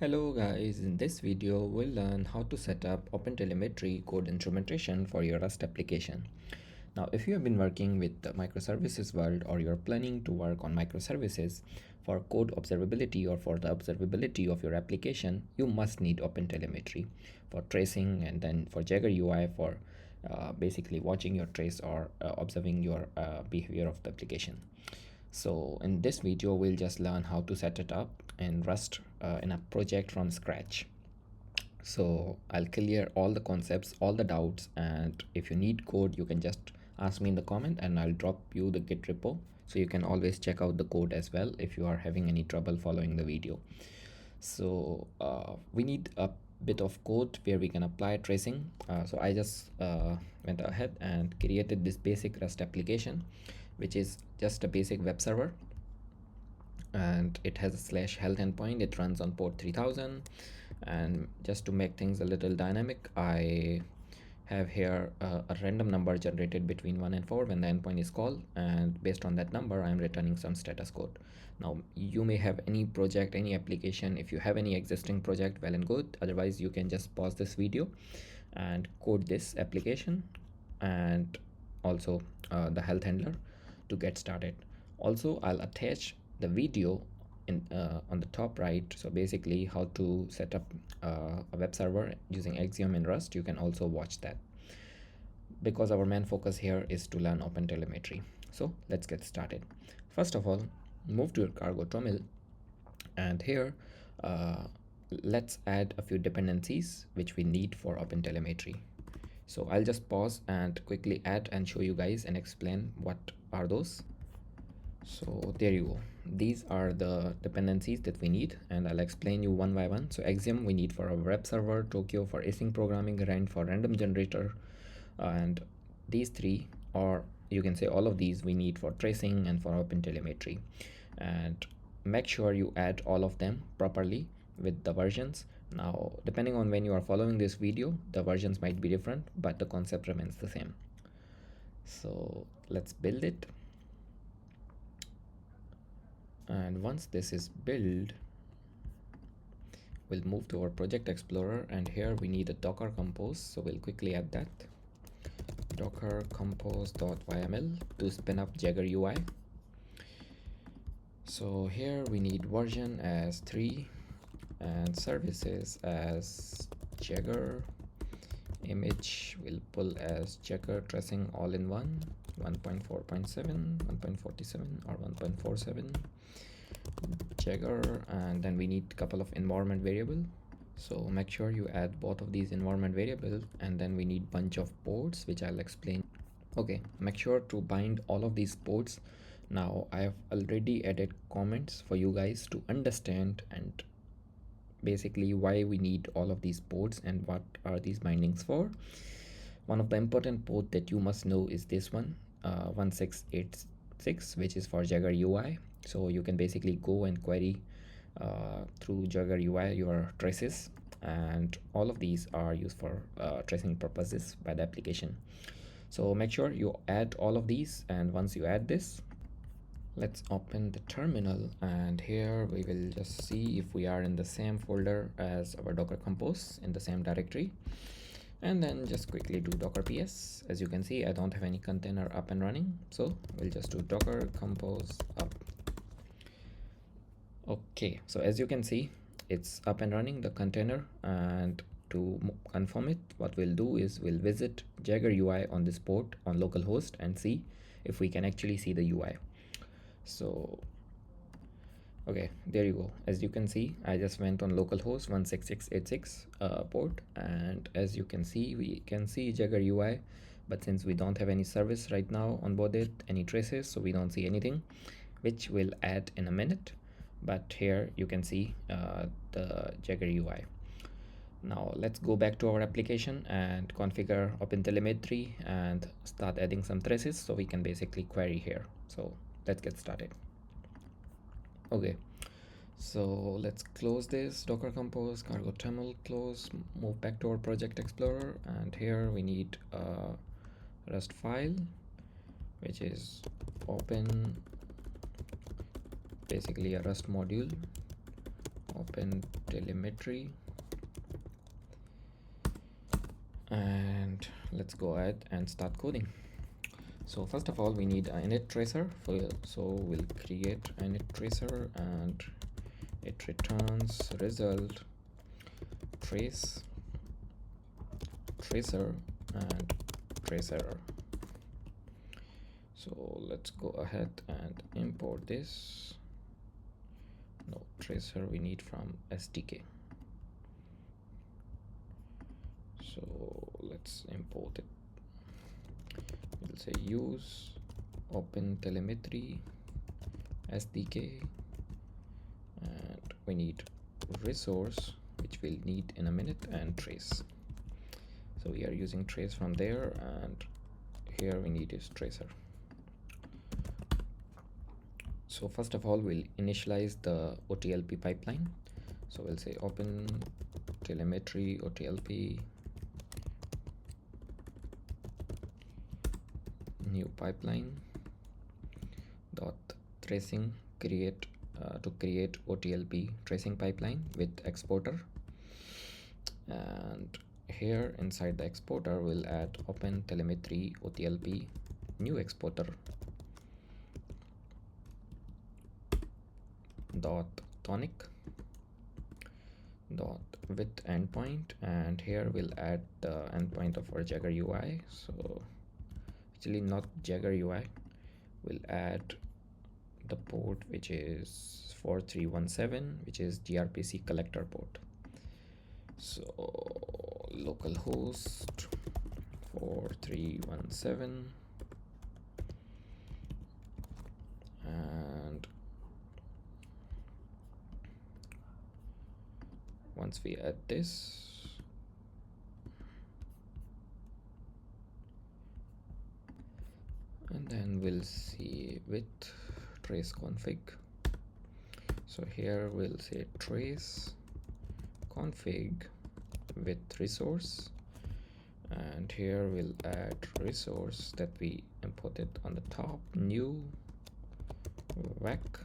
Hello guys, in this video we'll learn how to set up OpenTelemetry code instrumentation for your Rust application. Now if you have been working with the microservices world or you're planning to work on microservices for code observability or for the observability of your application, you must need OpenTelemetry for tracing and then for JaegerUI for basically watching your trace or observing your behavior of the application. So in this video, we'll just learn how to set it up in Rust in a project from scratch. So I'll clear all the concepts, all the doubts, and if you need code, you can just ask me in the comment and I'll drop you the Git repo. So you can always check out the code as well if you are having any trouble following the video. So we need a bit of code where we can apply tracing. So I just went ahead and created this basic Rust application, which is just a basic web server, and it has a /health endpoint. It runs on port 3000, and just to make things a little dynamic, I have here a random number generated between 1 and 4 when the endpoint is called, and based on that number I am returning some status code. Now you may have any project, any application. If you have any existing project, well and good. Otherwise you can just pause this video and code this application and also the health handler to get started. Also I'll attach the video in on the top right. So basically how to set up a web server using Axiom in Rust. You can also watch that, because our main focus here is to learn OpenTelemetry. So let's get started. First of all, move to your cargo terminal, and here let's add a few dependencies which we need for OpenTelemetry. So I'll just pause and quickly add and show you guys and explain what are those. So there you go. These are the dependencies that we need, and I'll explain you one by one. So Axiom we need for our web server, Tokio for async programming, Rand for random generator, and these three, or you can say all of these, we need for tracing and for OpenTelemetry. And make sure you add all of them properly with the versions. Now depending on when you are following this video, the versions might be different, but the concept remains the same. So let's build it. And once this is built, we'll move to our project explorer, and here we need a docker compose. So we'll quickly add that docker compose.yml to spin up JaegerUI. So here we need version as 3 and services as Jaeger. Image will pull as jaegertracing all-in-one 1.4.7, 1.47 or 1.47 Jaeger, and then we need a couple of environment variable. So make sure you add both of these environment variables, and then we need bunch of ports which I'll explain. Okay, make sure to bind all of these ports. Now I have already added comments for you guys to understand and basically why we need all of these ports and what are these bindings for. One of the important port that you must know is this one, 1686, which is for JaegerUI. So you can basically go and query through JaegerUI your traces, and all of these are used for tracing purposes by the application. So make sure you add all of these, and once you add this, let's open the terminal, and here we will just see if we are in the same folder as our docker compose, in the same directory, and then just quickly do docker ps. As you can see, I don't have any container up and running, so we'll just do docker compose up. Okay, so as you can see, it's up and running, the container, and to confirm it, what we'll do is we'll visit JaegerUI on this port on localhost and see if we can actually see the UI. So okay, there you go. As you can see, I just went on localhost 16686 port, and as you can see, we can see JaegerUI, but since we don't have any service right now onboarded, any traces, so we don't see anything, which we'll add in a minute. But here you can see the JaegerUI. Now let's go back to our application and configure OpenTelemetry and start adding some traces so we can basically query here. So let's get started. Okay, so let's close this docker compose, cargo terminal, close, move back to our project explorer, and here we need a Rust file which is open, basically a Rust module, opentelemetry, and let's go ahead and start coding. So first of all, we need an init tracer. So we'll create an init tracer, and it returns result trace, tracer, and tracer. So let's go ahead and import this. No, tracer we need from SDK. So let's import it. We'll say use opentelemetry SDK, and we need resource, which we'll need in a minute, and trace. So we are using trace from there, and here we need is tracer. So first of all, we'll initialize the OTLP pipeline. So we'll say opentelemetry-otlp new pipeline dot tracing create to create OTLP tracing pipeline with exporter, and here inside the exporter we'll add opentelemetry-otlp new exporter dot tonic dot with endpoint, and here we'll add the endpoint of our JaegerUI. So actually not JaegerUI, we'll add the port which is 4317, which is gRPC collector port. So localhost 4317, and once we add this, and then we'll see with trace config. So here we'll say trace config with resource, and here we'll add resource that we imported on the top, new vec,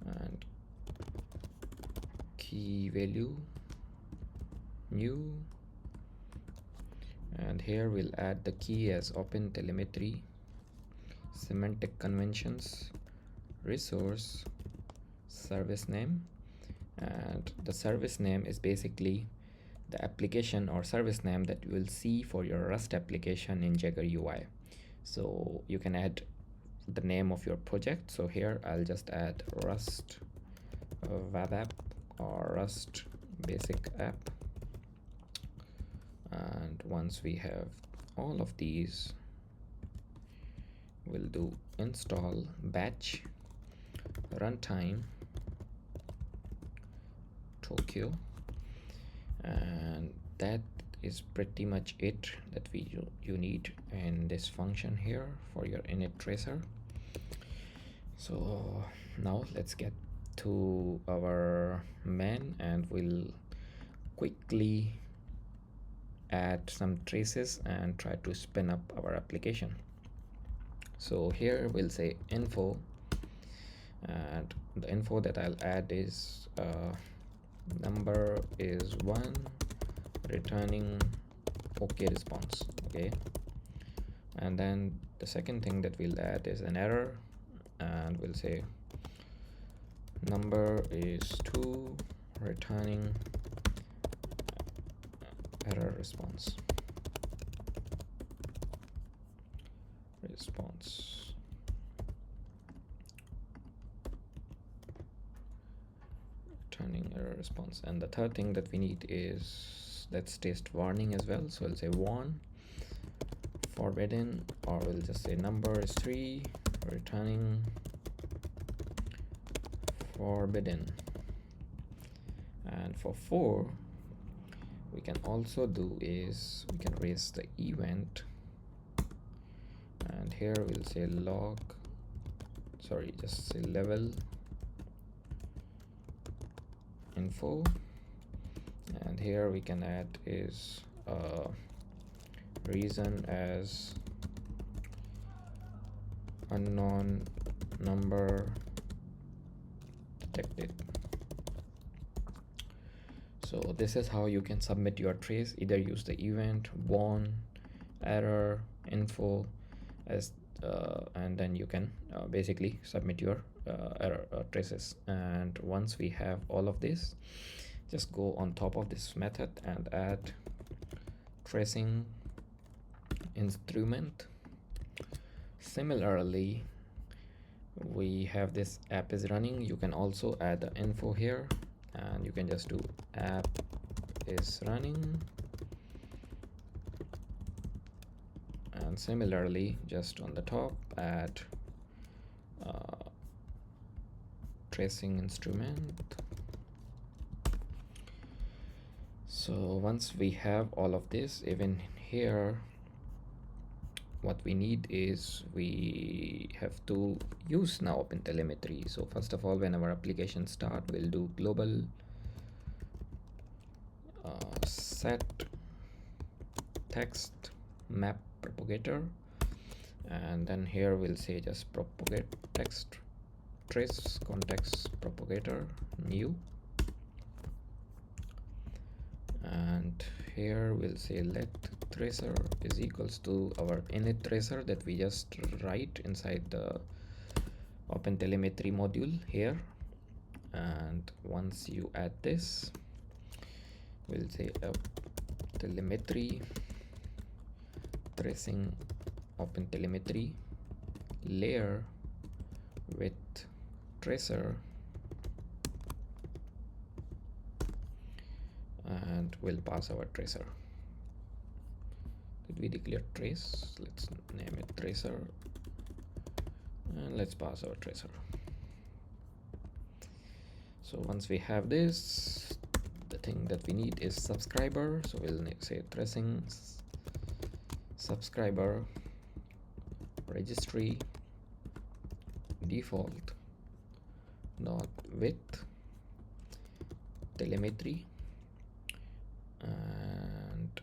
and key value new, and here we'll add the key as opentelemetry-semantic-conventions resource service name, and the service name is basically the application or service name that you will see for your Rust application in JaegerUI. So you can add the name of your project. So here I'll just add Rust web app or Rust basic app, and once we have all of these, we'll do install batch runtime Tokyo, and that is pretty much it that you need in this function here for your init tracer. So now let's get to our main, and we'll quickly add some traces and try to spin up our application. So here we'll say info, and the info that I'll add is number is 1, returning okay response. Okay, and then the second thing that we'll add is an error, and we'll say number is 2, returning error response. Returning error response. And the third thing that we need is let's test warning as well. So I'll say warn forbidden, or we'll just say number is 3, returning forbidden. And for 4, we can also do is we can raise the event, and here we'll say log, just say level info, and here we can add is reason as unknown number detected. So this is how you can submit your trace. Either use the event, warn, error, info as and then you can basically submit your error traces. And once we have all of this, just go on top of this method and add tracing instrument. Similarly, we have this app is running. You can also add the info here, and you can just do app is running. And similarly, just on the top, add tracing instrument. So once we have all of this, even here, what we need is we have to use now opentelemetry. So first of all, when our application start, we'll do global set text map propagator, and then here we'll say just propagate text trace context propagator new, and here we'll say let tracer is equals to our init tracer that we just write inside the opentelemetry module here. And once you add this, we'll say telemetry tracing opentelemetry layer with tracer, and we'll pass our tracer. Did we declare trace? Let's name it tracer, and let's pass our tracer. So once we have this, the thing that we need is subscriber. So we'll say tracing subscriber registry default dot with telemetry, and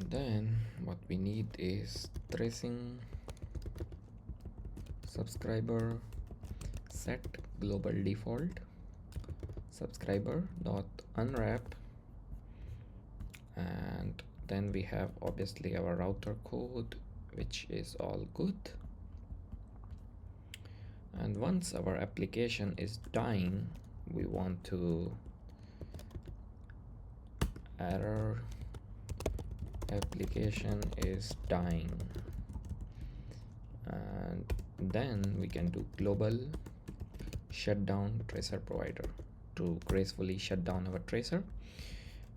then what we need is tracing subscriber set global default subscriber dot unwrap, and then we have obviously our router code, which is all good. And once our application is dying, we want to error application is dying, and then we can do global shutdown tracer provider to gracefully shut down our tracer.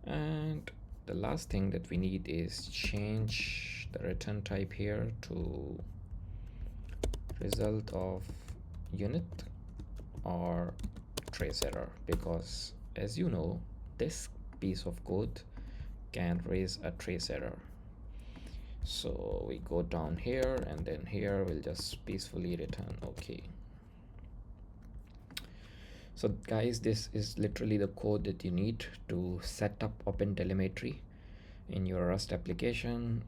And the last thing that we need is change the return type here to result of unit or trace error, because as you know, this piece of code can raise a trace error. So we go down here, and then here we'll just peacefully return okay. So guys, this is literally the code that you need to set up opentelemetry in your Rust application.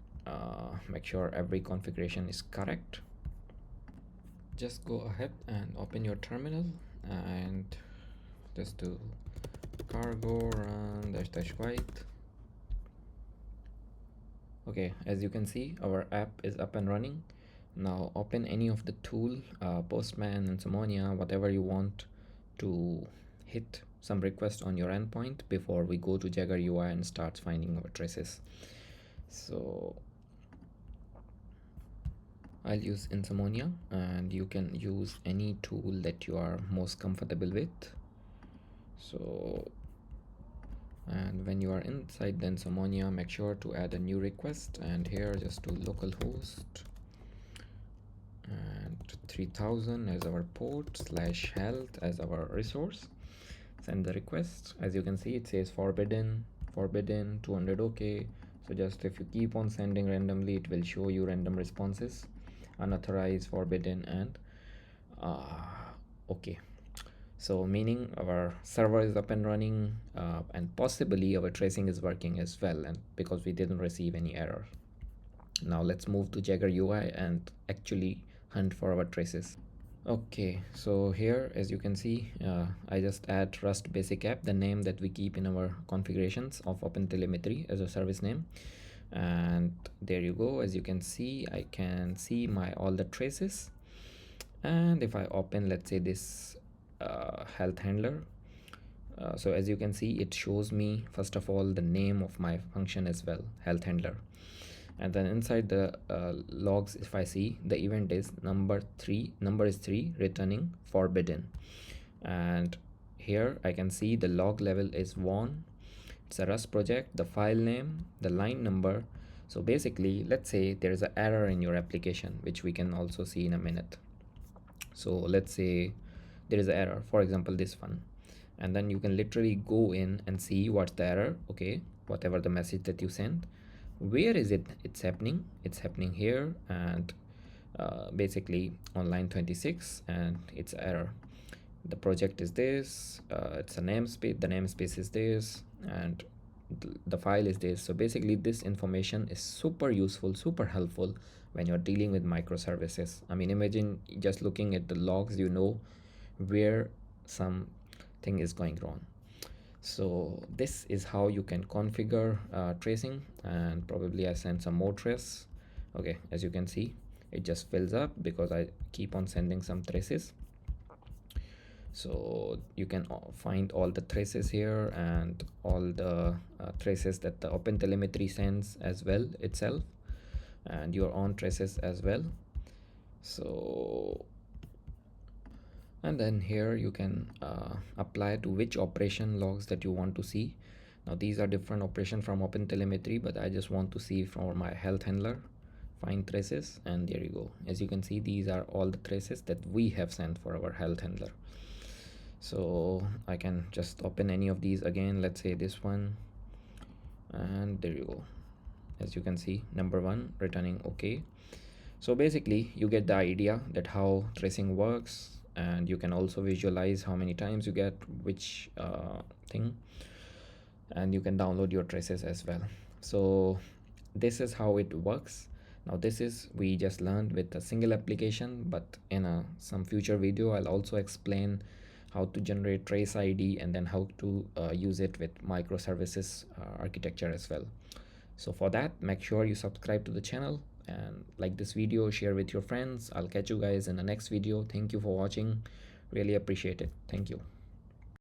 Make sure every configuration is correct. Just go ahead and open your terminal and just do cargo run --white. Okay, as you can see, our app is up and running. Now open any of the tool, Postman, Insomnia, whatever you want to hit some request on your endpoint before we go to JaegerUI and start finding our traces. So I'll use Insomnia, and you can use any tool that you are most comfortable with. So, and when you are inside the Insomnia, make sure to add a new request, and here just do localhost and 3000 as our port / health as our resource. Send the request. As you can see, it says forbidden 200 okay. So just if you keep on sending randomly, it will show you random responses, unauthorized, forbidden, and okay. So meaning our server is up and running, and possibly our tracing is working as well, and because we didn't receive any error. Now let's move to JaegerUI and actually hunt for our traces. Okay, so here as you can see, I just add Rust basic app, the name that we keep in our configurations of OpenTelemetry as a service name. And there you go. As you can see, I can see my all the traces. And if I open, let's say this health handler, so as you can see, it shows me first of all the name of my function as well, health handler. And then inside the logs, if I see, the event is number is 3 returning forbidden. And here I can see the log level is 1. It's a Rust project, the file name, the line number. So basically, let's say there is an error in your application, which we can also see in a minute. So let's say there is an error, for example this one, and then you can literally go in and see what's the error. Okay, whatever the message that you sent, where is it's happening here, and basically on line 26, and it's error. The project is this, it's a namespace, the namespace is this, and the file is this. So basically this information is super useful, super helpful when you're dealing with microservices. I mean, imagine just looking at the logs, you know where something is going wrong. So this is how you can configure tracing. And probably I send some more trace. Okay, as you can see, it just fills up because I keep on sending some traces. So you can find all the traces here and all the traces that the OpenTelemetry sends as well itself, and your own traces as well. So, and then here you can apply to which operation logs that you want to see. Now these are different operation from OpenTelemetry, but I just want to see for my health handler, find traces, and there you go. As you can see, these are all the traces that we have sent for our health handler. So I can just open any of these again, let's say this one, and there you go. As you can see, number 1 returning okay. So basically you get the idea that how tracing works, and you can also visualize how many times you get which thing, and you can download your traces as well. So this is how it works. Now this is we just learned with a single application, but in some future video I'll also explain how to generate trace ID and then how to use it with microservices architecture as well. So for that, make sure you subscribe to the channel and like this video, share with your friends. I'll catch you guys in the next video. Thank you for watching. Really appreciate it. Thank you.